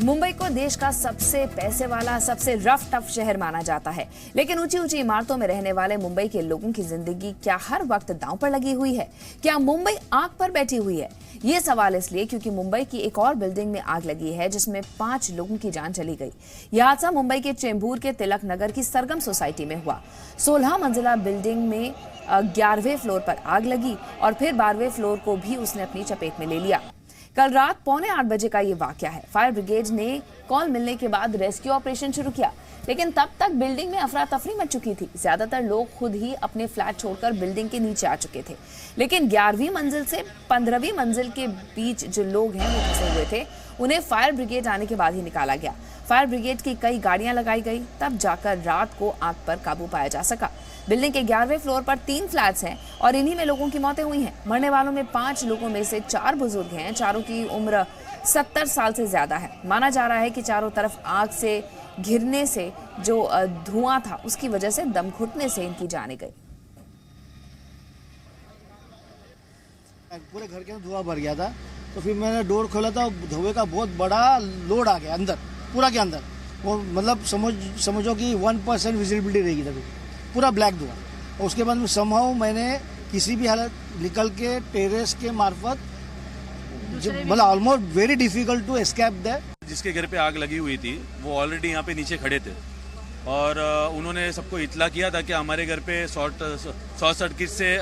मुंबई को देश का सबसे पैसे वाला, सबसे रफ टफ शहर माना जाता है, लेकिन ऊंची ऊंची इमारतों में रहने वाले मुंबई के लोगों की जिंदगी क्या हर वक्त दांव पर लगी हुई है? क्या मुंबई आग पर बैठी हुई है? ये सवाल इसलिए क्योंकि मुंबई की एक और बिल्डिंग में आग लगी है जिसमें 5 लोगों की जान चली गई। यह हादसा मुंबई के चेंबूर के तिलक नगर की सरगम सोसाइटी में हुआ। 16 मंजिला बिल्डिंग में 11वें फ्लोर पर आग लगी और फिर 12वें फ्लोर को भी उसने अपनी चपेट में ले लिया। कल रात 7:45 बजे का ये वाकया है। फायर ब्रिगेड ने कॉल मिलने के बाद रेस्क्यू ऑपरेशन शुरू किया, लेकिन तब तक बिल्डिंग में अफरा तफरी मच चुकी थी। ज्यादातर लोग खुद ही अपने फ्लैट छोड़कर बिल्डिंग के नीचे आ चुके थे, लेकिन 11वीं मंजिल से 15वीं मंजिल के बीच जो लोग हैं वो फंसे हुए थे, उन्हें फायर ब्रिगेड आने के बाद ही निकाला गया। फायर ब्रिगेड की कई गाड़ियां लगाई गई, तब जाकर रात को आग पर काबू पाया जा सका। बिल्डिंग के 11वें फ्लोर पर 3 फ्लैट्स हैं और इन्हीं में लोगों की मौतें हुई हैं। मरने वालों में 5 लोगों में से 4 बुजुर्ग हैं। चारों की उम्र 70 साल से ज्यादा है। माना जा रहा है कि चारों तरफ आग से घिरने से जो धुआं था उसकी वजह से दम घुटने से इनकी जाने गई। पूरे घर के अंदर धुआं भर गया था, तो फिर मैंने डोर खोला था, धुएं का बहुत बड़ा लोड आ गया अंदर, पूरा के अंदर। वो मतलब समझो कि 1% विजिबिलिटी रहेगी तभी, पूरा ब्लैक धुआं। और उसके बाद में समहाउ मैंने किसी भी हालत निकल के टेरेस के मार्फत, मतलब almost very difficult to escape that. जिसके घर पे आग लगी हुई थी वो ऑलरेडी यहाँ पे नीचे खड़े थे और उन्होंने सबको इत्तला किया था कि हमारे घर पे शॉर्ट सर्किट से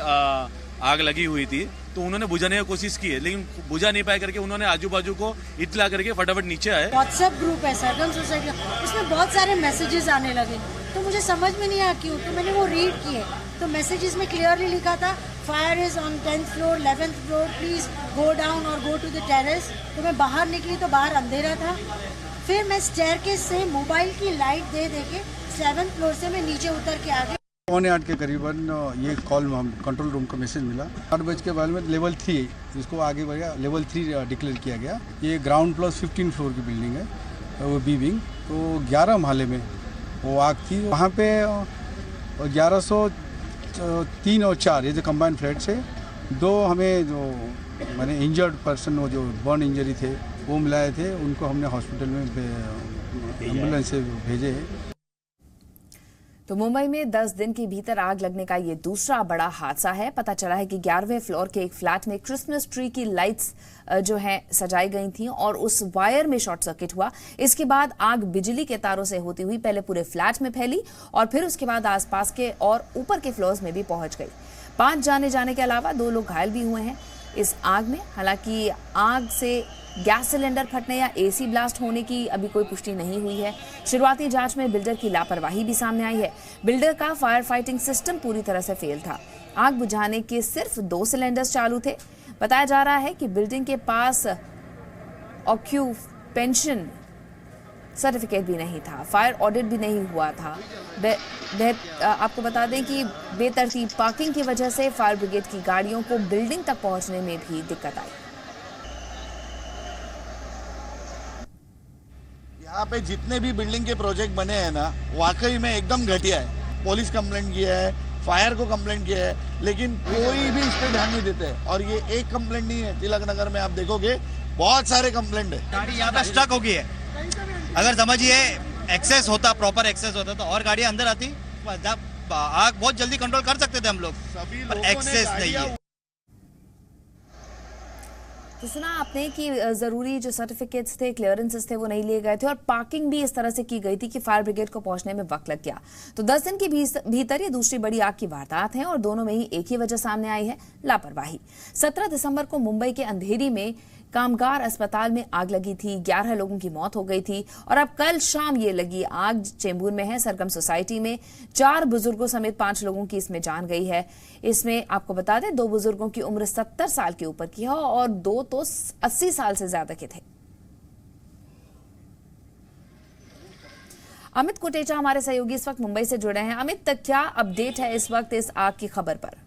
आग लगी हुई थी, तो उन्होंने बुझाने की कोशिश की है, लेकिन बुझा नहीं पाए करके उन्होंने आजू बाजू को इत्तला करके फटाफट नीचे आए। व्हाट्सएप ग्रुप है सरगम सोसाइटी, उसमें बहुत सारे मैसेजेस आने लगे, तो मुझे समझ में नहीं आया क्यों, तो मैंने वो रीड किए, तो मैसेजेस में क्लियरली लिखा था fire is on 10th floor 11th floor, please go down और गो टू द टेरेस। तो मैं बाहर निकली तो बाहर अंधेरा था, फिर मैं स्टेयरकेस से मोबाइल की लाइट दे के 7th फ्लोर से मैं नीचे उतर के आ गई। 7:45 के करीबन ये कॉल कंट्रोल रूम का मैसेज मिला। 8 बजे के बाद में लेवल 3 जिसको आगे बढ़ गया, लेवल 3 डिक्लेयर किया गया। ये ग्राउंड प्लस 15 फ्लोर की बिल्डिंग है, वो बी विंग। तो 11 माले में वो आग थी। वहाँ पे 1103 और 4 ये जो कंबाइंड फ्लैट्स है। 2 हमें जो मैंने इंजर्ड पर्सन, वो जो बर्न इंजरी थे वो मिलाए थे, उनको हमने हॉस्पिटल में एम्बुलेंस से भेजे हैं। तो मुंबई में 10 दिन के भीतर आग लगने का ये दूसरा बड़ा हादसा है। पता चला है कि 11वें फ्लोर के एक फ्लैट में क्रिसमस ट्री की लाइट्स जो है सजाई गई थी और उस वायर में शॉर्ट सर्किट हुआ। इसके बाद आग बिजली के तारों से होती हुई पहले पूरे फ्लैट में फैली और फिर उसके बाद आसपास के और ऊपर के फ्लोर्स में भी पहुंच गई। 5 जाने के अलावा 2 लोग घायल भी हुए हैं इस आग में। हालांकि आग से गैस सिलेंडर फटने या एसी ब्लास्ट होने की अभी कोई पुष्टि नहीं हुई है। शुरुआती जांच में बिल्डर की लापरवाही भी सामने आई है। बिल्डर का फायर फाइटिंग सिस्टम पूरी तरह से फेल था। आग बुझाने के सिर्फ 2 सिलेंडर्स चालू थे। बताया जा रहा है कि बिल्डिंग के पास ऑक्यूपेंशन सर्टिफिकेट भी नहीं था, फायर ऑडिट भी नहीं हुआ था। आपको बता दें कि बेतरतीब पार्किंग की वजह से फायर ब्रिगेड की गाड़ियों को बिल्डिंग तक पहुंचने में भी दिक्कत आई। यहाँ पे जितने भी बिल्डिंग के प्रोजेक्ट बने हैं ना, वाकई में एकदम घटिया है। पुलिस कंप्लेंट किया है, फायर को कंप्लेंट किया है, लेकिन कोई भी इस पे ध्यान नहीं देते। और ये एक कंप्लेंट नहीं है, तिलक नगर में आप देखोगे बहुत सारे कंप्लेंट है। गाड़ी यहाँ पे स्टक हो गई है। अगर समझिए एक्सेस होता, प्रॉपर एक्सेस होता तो और गाड़ियाँ अंदर आती, आग बहुत जल्दी कंट्रोल कर सकते थे हम लोग, पर एक्सेस नहीं है। तो सुना आपने कि जरूरी जो सर्टिफिकेट्स थे, क्लियरेंसेस थे, वो नहीं लिए गए थे और पार्किंग भी इस तरह से की गई थी कि फायर ब्रिगेड को पहुंचने में वक्त लग गया। तो 10 दिन के भीतर ये दूसरी बड़ी आग की वारदात है और दोनों में ही एक ही वजह सामने आई है, लापरवाही। 17 दिसंबर को मुंबई के अंधेरी में कामगार अस्पताल में आग लगी थी। 11 लोगों की मौत हो गई थी और अब कल शाम ये लगी आग चेंबूर में है, सरगम सोसाइटी में। 4 बुजुर्गों समेत 5 लोगों की इसमें जान गई है। इसमें आपको बता दें 2 बुजुर्गों की उम्र 70 साल के ऊपर की है और 2 तो 80 साल से ज्यादा के थे। अमित कोटेचा हमारे सहयोगी इस वक्त मुंबई से जुड़े हैं। अमित, क्या अपडेट है इस वक्त इस आग की खबर पर?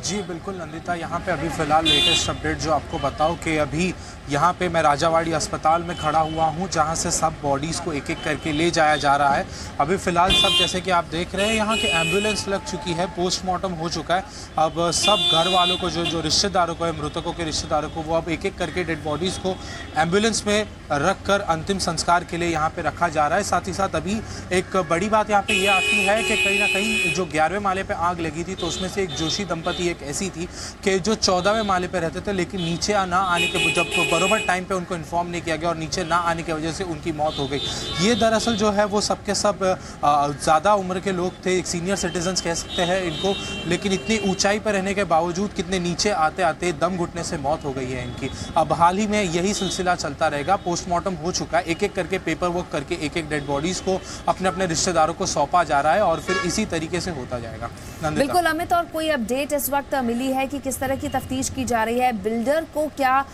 जी बिल्कुल नंदिता, यहाँ पे अभी फ़िलहाल लेटेस्ट अपडेट जो आपको बताओ कि अभी यहाँ पे मैं राजावाड़ी अस्पताल में खड़ा हुआ हूँ, जहाँ से सब बॉडीज़ को एक एक करके ले जाया जा रहा है। अभी फ़िलहाल सब जैसे कि आप देख रहे हैं यहाँ के एम्बुलेंस लग चुकी है, पोस्टमार्टम हो चुका है। अब सब घर वालों को जो रिश्तेदारों को है, मृतकों के रिश्तेदारों को, वो अब एक एक करके डेड बॉडीज़ को एम्बुलेंस में रख कर अंतिम संस्कार के लिए यहाँ पर रखा जा रहा है। साथ ही साथ अभी एक बड़ी बात यहाँ पर यह आती है कि कहीं ना कहीं जो 11वें माले पर आग लगी थी, तो उसमें से एक जोशी दंपति एक ऐसी थी कि जो 14वें माले पे रहते थे, लेकिन नीचे ना आने के जब बरोबर टाइम पे उनको इन्फॉर्म नहीं किया गया और नीचे ना आने की वजह से उनकी मौत हो गई। ये दरअसल जो है वो सबके सब ज़्यादा उम्र के लोग थे, एक सीनियर सिटीजन्स कह सकते हैं इनको, लेकिन इतनी ऊंचाई पर रहने के बावजूद कितने नीचे आते आते दम घुटने से मौत हो गई है इनकी। अब हाल ही में यही सिलसिला चलता रहेगा। पोस्टमार्टम हो चुका है, एक एक करके पेपर वर्क करके एक एक डेड बॉडीज़ को अपने अपने रिश्तेदारों को सौंपा जा रहा है और फिर इसी तरीके से होता जाएगा। बिल्कुल अमित, और कोई अपडेट इस वक्त मिली है कि किस तरह की तफ्तीश की जा रही है? बिल्डर को क्या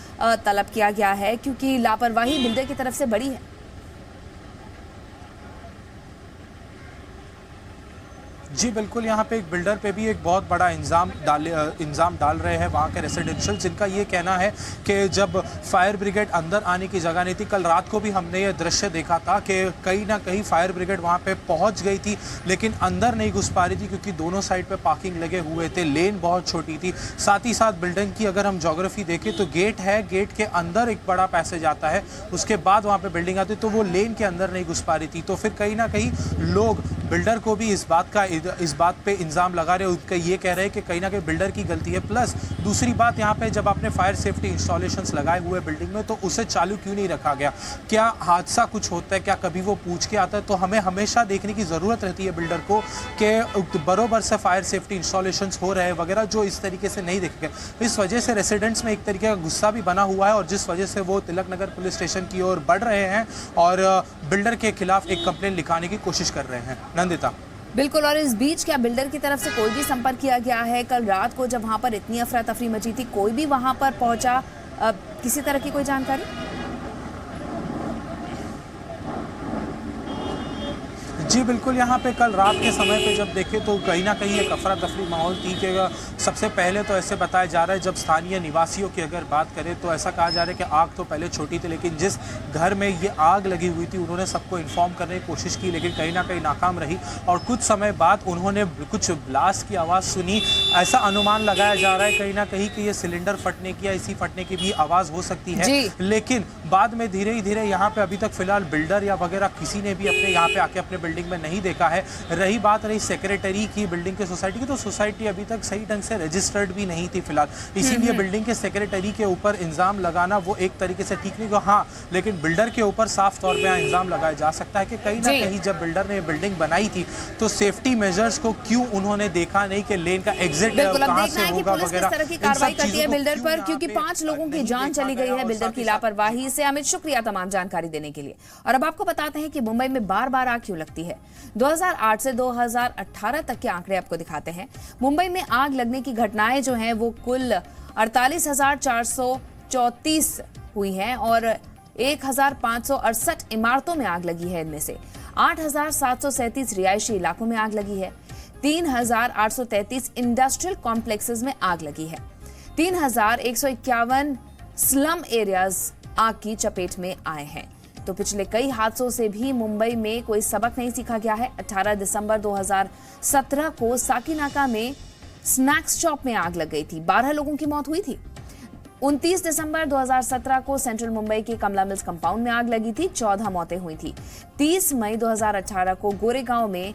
तलब किया गया है, क्योंकि लापरवाही बिल्डर की तरफ से बड़ी है? जी बिल्कुल, यहाँ पे एक बिल्डर पे भी एक बहुत बड़ा इल्ज़ाम डाल रहे हैं वहाँ के रेसिडेंशियल, जिनका ये कहना है कि जब फायर ब्रिगेड अंदर आने की जगह नहीं थी। कल रात को भी हमने ये दृश्य देखा था कि कहीं ना कहीं फायर ब्रिगेड वहाँ पे पहुँच गई थी, लेकिन अंदर नहीं घुस पा रही थी क्योंकि दोनों साइड पे पार्किंग लगे हुए थे, लेन बहुत छोटी थी। साथ ही साथ बिल्डिंग की अगर हम जोग्राफी देखें तो गेट है, गेट के अंदर एक बड़ा पैसेज आता है, उसके बाद वहाँ पर बिल्डिंग आती है, तो वो लेन के अंदर नहीं घुस पा रही थी। तो फिर कहीं ना कहीं लोग बिल्डर को भी इस बात पे इल्ज़ाम लगा रहे हैं, उसका ये कह रहे हैं कि कहीं ना कहीं बिल्डर की गलती है। प्लस दूसरी बात, यहाँ पे जब आपने फायर सेफ्टी इंस्टॉलेशंस लगाए हुए बिल्डिंग में, तो उसे चालू क्यों नहीं रखा गया? क्या हादसा कुछ होता है, क्या कभी वो पूछ के आता है? तो हमें हमेशा देखने की ज़रूरत रहती है बिल्डर को कि बरोबर से फायर सेफ्टी इंस्टॉलेशंस हो रहे हैं वगैरह, जो इस तरीके से नहीं देखे गए। इस वजह से रेसिडेंट्स में एक तरीके का गुस्सा भी बना हुआ है और जिस वजह से वो तिलक नगर पुलिस स्टेशन की ओर बढ़ रहे हैं और बिल्डर के खिलाफ एक कंप्लेंट लिखाने की कोशिश कर रहे हैं। नंदिता। बिल्कुल, और इस बीच क्या बिल्डर की तरफ से कोई भी संपर्क किया गया है? कल रात को जब वहां पर इतनी अफरा तफरी मची थी, कोई भी वहां पर पहुंचा? किसी तरह की कोई जानकारी? जी बिल्कुल, यहाँ पे कल रात के समय पे जब देखें तो कहीं ना कहीं एक अफरा तफरी माहौल थी कि सबसे पहले तो ऐसे बताया जा रहा है, जब स्थानीय निवासियों की अगर बात करें तो ऐसा कहा जा रहा है कि आग तो पहले छोटी थी, लेकिन जिस घर में ये आग लगी हुई थी उन्होंने सबको इन्फॉर्म करने की कोशिश की, लेकिन कहीं ना कहीं नाकाम रही और कुछ समय बाद उन्होंने कुछ ब्लास्ट की आवाज़ सुनी। ऐसा अनुमान लगाया जा रहा है कहीं ना कहीं कि ये सिलेंडर फटने की या इसी फटने की भी आवाज़ हो सकती है, लेकिन बाद में धीरे धीरे यहाँ पे अभी तक फिलहाल बिल्डर या वगैरह किसी ने भी अपने यहाँ पे आके अपने बिल्डिंग में नहीं देखा है। रही बात सेक्रेटरी की, बिल्डिंग के सोसाइटी की, तो सोसाइटी अभी तक सही ढंग से रजिस्टर्ड भी नहीं थी फिलहाल, इसीलिए बिल्डिंग के सेक्रेटरी के ऊपर इल्जाम लगाना वो एक तरीके से ठीक नहीं हुआ। हाँ, लेकिन बिल्डर के ऊपर साफ तौर पे इल्जाम लगाया जा सकता है कि कहीं ना कहीं जब बिल्डर ने बिल्डिंग बनाई थी तो सेफ्टी मेजर्स को क्यों उन्होंने देखा नहीं कि लेन का एग्जिट कहां से होगा वगैरह। किस तरह की कार्रवाई करती है बिल्डर पर, क्योंकि 5 लोगों की जान चली गई है बिल्डर की लापरवाही से। अमित, शुक्रिया तमाम जानकारी देने के लिए। और अब आपको बताते हैं कि मुंबई में बार बार आग क्यों लगती है। 2008 से 2018 तक के आंकड़े आपको दिखाते हैं। मुंबई में आग लगने की घटनाएं जो हैं वो कुल 48,434 हुई हैं और 1,568 इमारतों में आग लगी है। इनमें से 8,737 रिहायशी इलाकों में आग लगी है, 3,833 इंडस्ट्रियल कॉम्प्लेक्सेस में आग लगी है, 3,151 स्लम एरियाज आग की चपेट में आए हैं। तो पिछले कई हादसों से भी मुंबई में कोई सबक नहीं सीखा गया है। 18 दिसंबर 2017 को साकीनाका में स्नैक्स शॉप में आग लग गई थी, 12 लोगों की मौत हुई थी। 29 दिसंबर 2017 को सेंट्रल मुंबई के कमला मिल्स कंपाउंड में आग लगी थी, 14 मौतें हुई थी। 30 मई 2018 को गोरेगांव में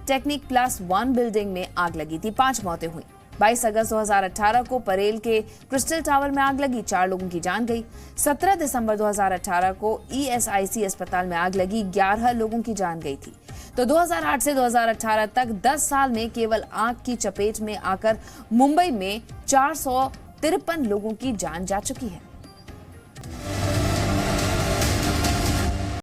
टेक्निक प्लस 1 बिल्डिंग में आग लगी थी, 5 मौतें हुई। 22 अगस्त 2018 को परेल के क्रिस्टल टावर में आग लगी, 4 लोगों की जान गई। 17 दिसंबर 2018 को ESIC अस्पताल में आग लगी, 11 लोगों की जान गई थी। तो 2008 से 2018 तक 10 साल में केवल आग की चपेट में आकर मुंबई में 453 लोगों की जान जा चुकी है।